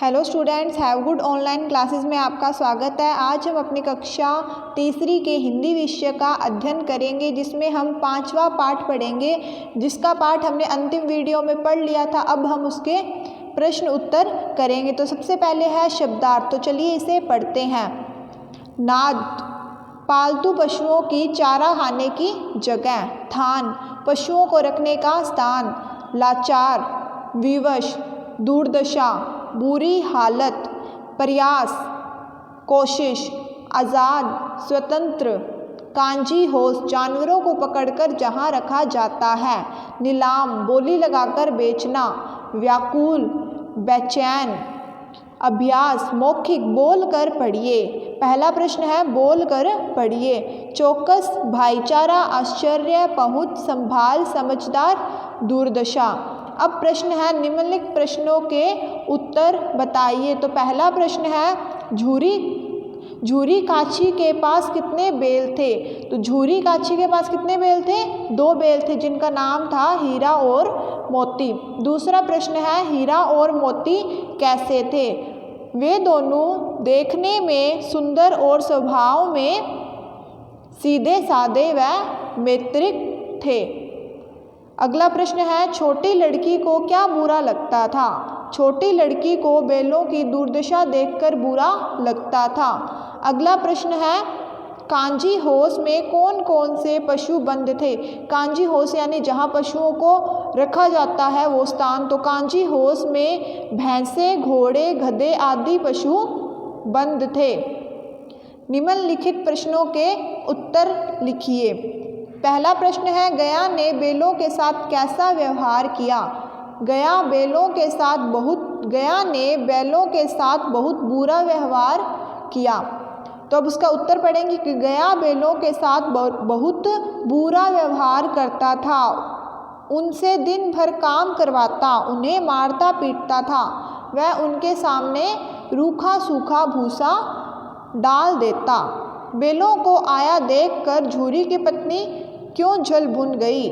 Hello students, have good online classes में आपका स्वागत है। आज हम अपनी कक्षा तीसरी के हिंदी विषय का अध्ययन करेंगे, जिसमें हम 5वां पाठ पढ़ेंगे, जिसका पाठ हमने अंतिम वीडियो में पढ़ लिया था। अब हम उसके प्रश्न उत्तर करेंगे। तो सबसे पहले है शब्दार्थ, तो चलिए इसे पढ़ते हैं। नाद, पालतू पशुओं की चारा खाने की जगह। थान, पशुओं को रखने का स्थान। लाचार, विवश, दुर्दशा, बुरी हालत। प्रयास, कोशिश। आज़ाद, स्वतंत्र। कांजी होश, जानवरों को पकड़कर जहाँ रखा जाता है। नीलाम, बोली लगाकर बेचना। व्याकुल, बेचैन। अभ्यास, मौखिक, बोल कर पढ़िए। पहला प्रश्न है बोल कर पढ़िए। चौकस, भाईचारा, आश्चर्य, पहुँच, संभाल, समझदार, दुर्दशा। अब प्रश्न है निम्नलिखित प्रश्नों के उत्तर बताइए। तो पहला प्रश्न है झूरी काछी के पास कितने बैल थे। तो झूरी काछी के पास कितने बैल थे? 2 बैल थे, जिनका नाम था हीरा और मोती। दूसरा प्रश्न है हीरा और मोती कैसे थे। वे दोनों देखने में सुंदर और स्वभाव में सीधे साधे व मैत्रिक थे। अगला प्रश्न है छोटी लड़की को क्या बुरा लगता था। छोटी लड़की को बैलों की दुर्दशा देखकर बुरा लगता था। अगला प्रश्न है कांजी होश में कौन कौन से पशु बंद थे। कांजी होश यानी जहाँ पशुओं को रखा जाता है वो स्थान। तो कांजी होश में भैंसे, घोड़े, गधे आदि पशु बंद थे। निम्नलिखित प्रश्नों के उत्तर लिखिए। पहला प्रश्न है गया ने बैलों के साथ कैसा व्यवहार किया। गया ने बैलों के साथ बहुत बुरा व्यवहार किया। तो अब उसका उत्तर पढ़ेंगे कि गया बैलों के साथ बहुत बुरा व्यवहार करता था। उनसे दिन भर काम करवाता, उन्हें मारता पीटता था। वह उनके सामने रूखा सूखा भूसा डाल देता। बैलों को आया देखकर झूरी की पत्नी क्यों जल भुन गई।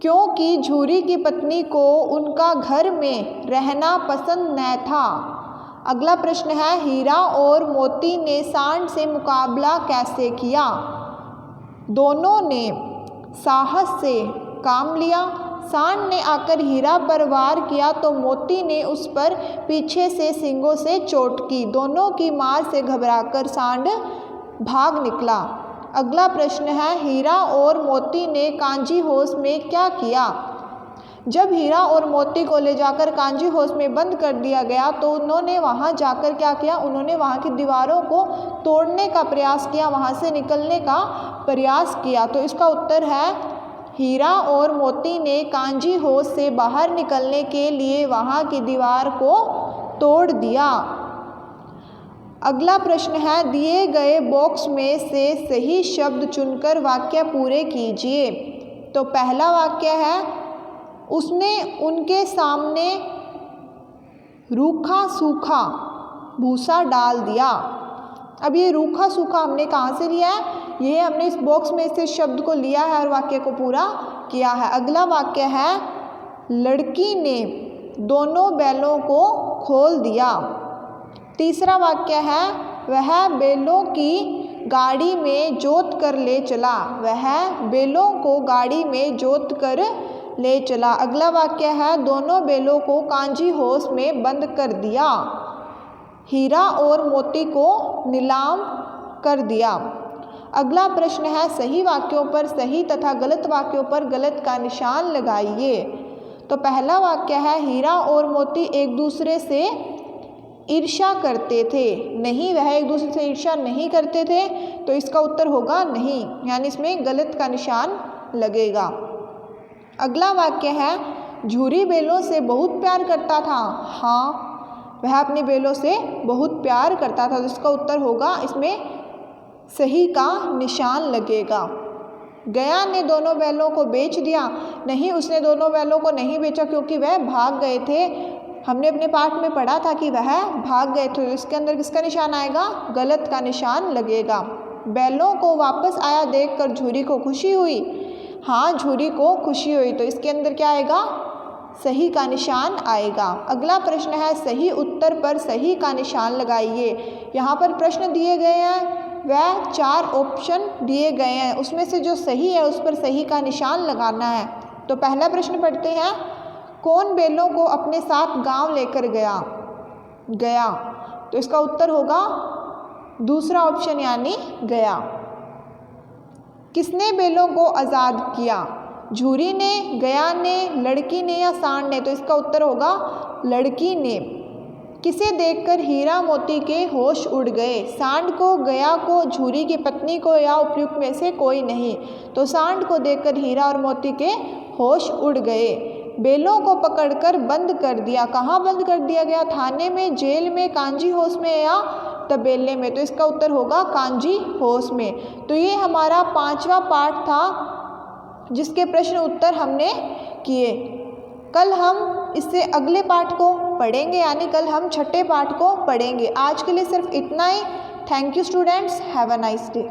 क्योंकि झूरी की पत्नी को उनका घर में रहना पसंद न था। अगला प्रश्न है हीरा और मोती ने सांड से मुकाबला कैसे किया। दोनों ने साहस से काम लिया। सांड ने आकर हीरा पर वार किया तो मोती ने उस पर पीछे से सींगों से चोट की। दोनों की मार से घबराकर सांड भाग निकला। अगला प्रश्न है हीरा और मोती ने कांजी होश में क्या किया। जब हीरा और मोती को ले जाकर कांजी होश में बंद कर दिया गया तो उन्होंने वहां जाकर क्या किया। उन्होंने वहां की दीवारों को तोड़ने का प्रयास किया, वहां से निकलने का प्रयास किया। तो इसका उत्तर है हीरा और मोती ने कांजी होश से बाहर निकलने के लिए वहां की दीवार को तोड़ दिया। अगला प्रश्न है दिए गए बॉक्स में से सही शब्द चुनकर वाक्य पूरे कीजिए। तो पहला वाक्य है उसने उनके सामने रूखा सूखा भूसा डाल दिया। अब ये रूखा सूखा हमने कहाँ से लिया है? ये हमने इस बॉक्स में से शब्द को लिया है और वाक्य को पूरा किया है। अगला वाक्य है लड़की ने दोनों बैलों को खोल दिया। तीसरा वाक्य है वह बैलों की गाड़ी में जोत कर ले चला। वह बैलों को गाड़ी में जोत कर ले चला। अगला वाक्य है दोनों बैलों को कांजी होश में बंद कर दिया। हीरा और मोती को नीलाम कर दिया। अगला प्रश्न है सही वाक्यों पर सही तथा गलत वाक्यों पर गलत का निशान लगाइए। तो पहला वाक्य है हीरा और मोती एक दूसरे से ईर्ष्या करते थे। नहीं, वह एक दूसरे से ईर्ष्या नहीं करते थे। तो इसका उत्तर होगा नहीं, यानी इसमें गलत का निशान लगेगा। अगला वाक्य है झूरी बैलों से बहुत प्यार करता था। हाँ, वह अपने बैलों से बहुत प्यार करता था। तो इसका उत्तर होगा इसमें सही का निशान लगेगा। गया ने दोनों बैलों को बेच दिया। नहीं, उसने दोनों बैलों को नहीं बेचा क्योंकि वह भाग गए थे। हमने अपने पाठ में पढ़ा था कि वह भाग गए थे। इसके अंदर किसका निशान आएगा? गलत का निशान लगेगा। बैलों को वापस आया देखकर झूरी को खुशी हुई। हाँ, झूरी को खुशी हुई। तो इसके अंदर क्या आएगा? सही का निशान आएगा। अगला प्रश्न है सही उत्तर पर सही का निशान लगाइए। यहाँ पर प्रश्न दिए गए हैं वह 4 ऑप्शन दिए गए हैं, उसमें से जो सही है उस पर सही का निशान लगाना है। तो पहला प्रश्न पढ़ते हैं, कौन बैलों को अपने साथ गांव लेकर गया? तो इसका उत्तर होगा दूसरा ऑप्शन यानी गया। किसने बैलों को आज़ाद किया? झूरी ने, गया ने, लड़की ने या सांड ने? तो इसका उत्तर होगा लड़की ने। किसे देखकर हीरा मोती के होश उड़ गए? सांड को, गया को, झूरी की पत्नी को या उपयुक्त में से कोई नहीं? तो सांड को देखकर हीरा और मोती के होश उड़ गए। बैलों को पकड़कर बंद कर दिया। कहाँ बंद कर दिया गया? थाने में, जेल में, कांजी हाउस में या तबेले में? तो इसका उत्तर होगा कांजी हाउस में। तो ये हमारा 5वां पाठ था जिसके प्रश्न उत्तर हमने किए। कल हम इससे अगले पाठ को पढ़ेंगे, यानी कल हम 6ठे पाठ को पढ़ेंगे। आज के लिए सिर्फ इतना ही। Thank you students, have a nice day.